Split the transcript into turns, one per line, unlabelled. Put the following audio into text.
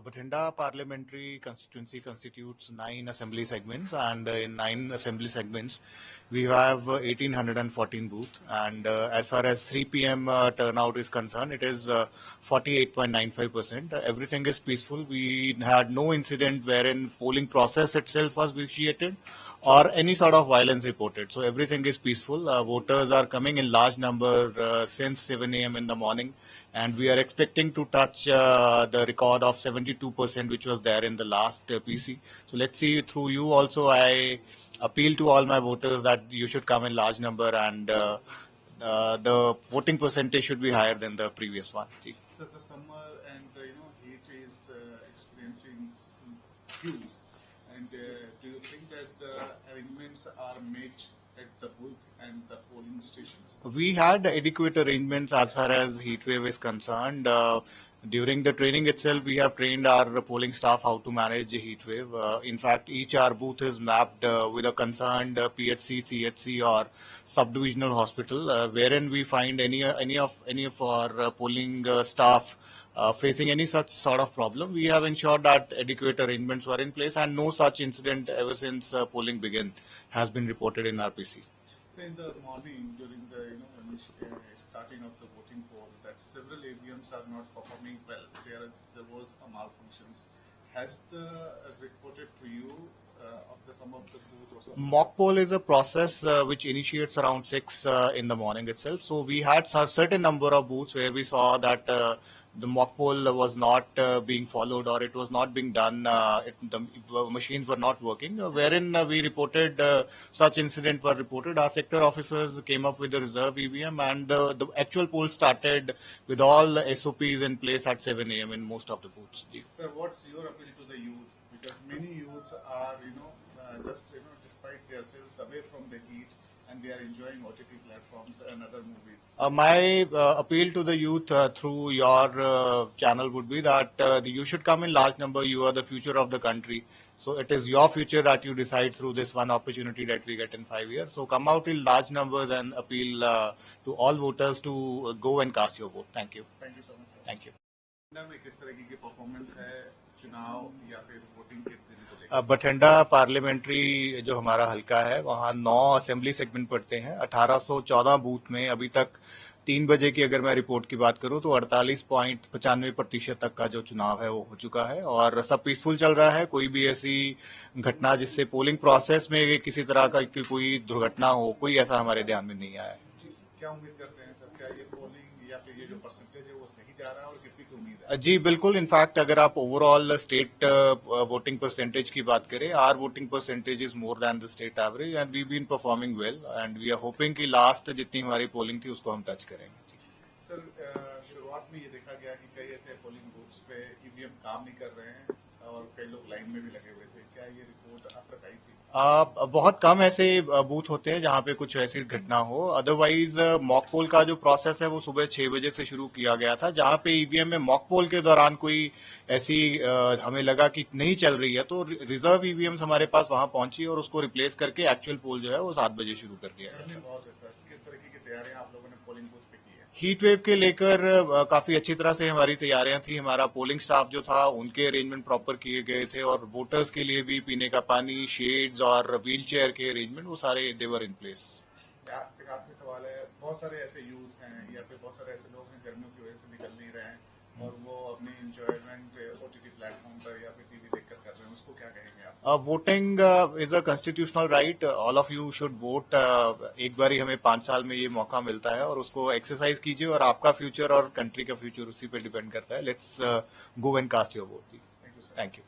Bathinda parliamentary constituency constitutes 9 assembly segments, and in 9 assembly segments, we have 1,814 booths. And as far as 3 p.m. Turnout is concerned, it is 48.95%. Everything is peaceful. We had no incident wherein polling process itself was vitiated or any sort of violence reported. So everything is peaceful. Voters are coming in large number since 7 a.m. in the morning, and we are expecting to touch the record of 72%, which was there in the last PC. So let's see. Through you also, I appeal to all my voters that you should come in large number, and the voting percentage should be higher than the previous one.
So the summer and heat is experiencing hues. And do you think that the arrangements are made at the booth and the polling stations?
We had adequate arrangements as far as heat wave is concerned. During the training itself, we have trained our polling staff how to manage a heat wave. In fact, each our booth is mapped with a concerned PHC, CHC, or subdivisional hospital, wherein we find any of our polling staff facing any such sort of problem. We have ensured that adequate arrangements were in place, and no such incident ever since polling began has been reported in RPC.
So in the morning during the starting of the voting poll, that several AVMs are not performing well. There was a malfunctions. Has the reported to you of some of the booth or something?
Mock poll is a process which initiates around 6 in the morning itself. So we had a certain number of booths where we saw that the mock poll was not being followed, or it was not being done. The machines were not working, wherein we reported such incident were reported. Our sector officers came up with the reserve EVM, and the actual poll started with all SOPs in place at 7 a.m. in most of the booths.
Sir, what's your appeal to the youth? Because many youths are, despite themselves away from the heat, and they are enjoying OTT platforms and other movies.
My appeal to the youth through your channel would be that you should come in large number. You are the future of the country. So it is your future that you decide through this one opportunity that we get in 5 years. So come out in large numbers and appeal to all voters to go and cast your vote. Thank you.
Thank you so much, sir.
Thank you.
में किस तरह की performance है चुनाव या फिर voting के दिन को लेकर?
बठिंडा पार्लियामेंट्री जो हमारा हल्का है, वहाँ 9 असेंबली सेगमेंट पड़ते हैं। 1814 बूथ में अभी तक 3 बजे की अगर मैं रिपोर्ट की बात करूं तो 48.95% तक का जो चुनाव है वो हो चुका है, और सब पीसफुल चल रहा है। कोई भी ऐसी घटना जिससे पोलिंग प्रोसेस में किसी तरह का कोई दुर्घटना हो, कोई ऐसा हमारे ध्यान में नहीं आया है।
क्या उम्मीद करते हैं सर, क्या ये पोलिंग या फिर ये जो परसेंटेज है वो सही जा रहा है, और कितनी की उम्मीद है?
जी बिल्कुल। इनफैक्ट अगर आप ओवरऑल स्टेट वोटिंग परसेंटेज की बात करें, our voting percentage is more than the state average, and we been performing well, and we are hoping कि लास्ट जितनी हमारी पोलिंग थी उसको हम टच करेंगे।
सर, शुरुआत में ये देखा गया कि कई ऐसे पोलिंग बूथ्स पे ईवीएम काम नहीं कर रहे हैं और कई लोग लाइन में भी लगे हुए थे। क्या ये रिपोर्ट आप तक आई थी?
बहुत कम ऐसे बूथ होते हैं जहां पे कुछ ऐसी घटना हो। अदरवाइज मॉक पोल का जो प्रोसेस है वो सुबह 6 बजे से शुरू किया गया था। जहां पे ईवीएम में मॉक पोल के दौरान कोई ऐसी हमें लगा कि नहीं चल रही है, तो रिजर्व ईवीएम हमारे पास वहां पहुंची और उसको रिप्लेस करके एक्चुअल पोल जो है वो 7 बजे शुरू कर दिया गया।
किस तरीके की तैयारियां आप लोगों ने पोलिंग बूथ पे की है?
हीट वेव के लेकर काफी अच्छी तरह से हमारी तैयारियां थी। हमारा पोलिंग स्टाफ जो था उनके अरेंजमेंट प्रॉपर किए गए थे, और वोटर्स के लिए भी पीने का पानी, शेड्स और व्हील चेयर के अरेंजमेंट वो सारे देवर इन प्लेस।
आपके सवाल है, बहुत सारे ऐसे यूथ हैं या फिर बहुत सारे ऐसे लोग हैं गर्मियों की वजह से निकल नहीं रहे हैं और वो अपनी एंजॉयमेंट ओटीटी प्लेटफॉर्म पर या फिर टीवी देखकर कर रहे हैं, उसको क्या कहेंगे आप?
Voting is a constitutional right. All of you should vote. एक बार ही हमें 5 साल में ये मौका मिलता है, और उसको एक्सरसाइज कीजिए, और आपका फ्यूचर और कंट्री का फ्यूचर उसी पे डिपेंड करता है। Let's go and cast your vote.
Thank you.
Thank you.